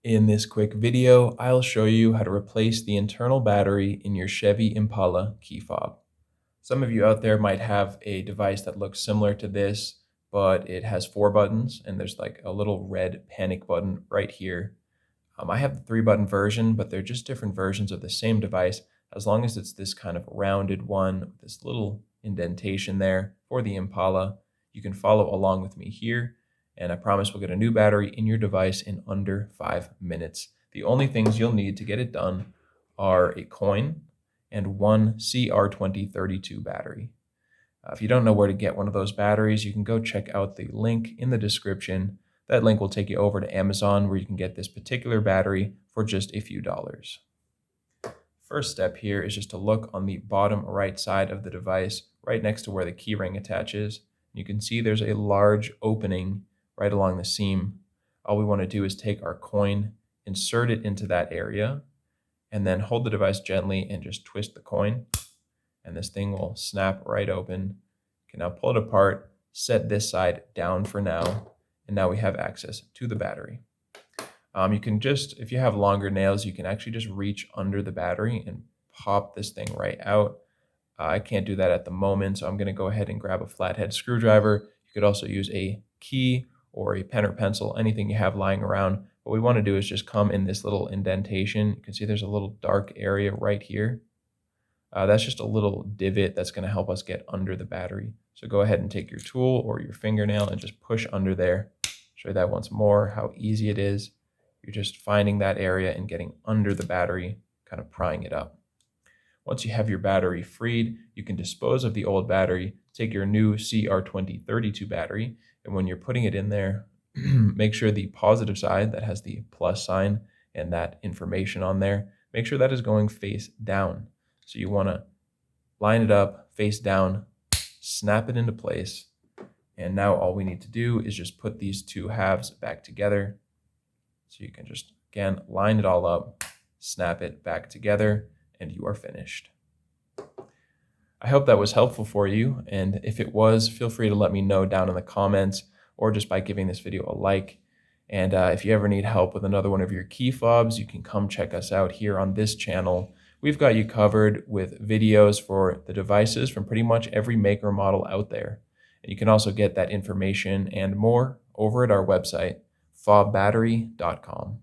In this quick video, I'll show you how to replace the internal battery in your Chevy Impala key fob. Some of you out there might have a device that looks similar to this, but it has 4 buttons and there's like a little red panic button right here. I have the 3-button version, but they're just different versions of the same device as long as it's this kind of rounded one with this little indentation there for the Impala. You can follow along with me here, and I promise we'll get a new battery in your device in under 5 minutes. The only things you'll need to get it done are a coin and one CR2032 battery. If you don't know where to get one of those batteries, you can go check out the link in the description. That link will take you over to Amazon where you can get this particular battery for just a few dollars. First step here is just to look on the bottom right side of the device, right next to where the keyring attaches. You can see there's a large opening right along the seam. All we want to do is take our coin, insert it into that area, and then hold the device gently and just twist the coin, and this thing will snap right open. You can now pull it apart, set this side down for now, and now we have access to the battery. You can just, if you have longer nails, you can actually just reach under the battery and pop this thing right out. I can't do that at the moment, so I'm going to go ahead and grab a flathead screwdriver. You could also use a key or a pen or pencil, anything you have lying around. What we want to do is just come in this little indentation. You can see there's a little dark area right here. That's just a little divot that's going to help us get under the battery. So go ahead and take your tool or your fingernail and just push under there. Show you that once more, how easy it is. You're just finding that area and getting under the battery, kind of prying it up. Once you have your battery freed, you can dispose of the old battery, take your new CR2032 battery, and when you're putting it in there, make sure the positive side that has the plus sign and that information on there, make sure that is going face down. So you want to line it up, face down, snap it into place, and now all we need to do is just put these two halves back together. So you can just, again, line it all up, snap it back together, and you are finished. I hope that was helpful for you, and if it was, feel free to let me know down in the comments or just by giving this video a like. And if you ever need help with another one of your key fobs, you can come check us out here on this channel. We've got you covered with videos for the devices from pretty much every maker model out there. And you can also get that information and more over at our website, fobbattery.com.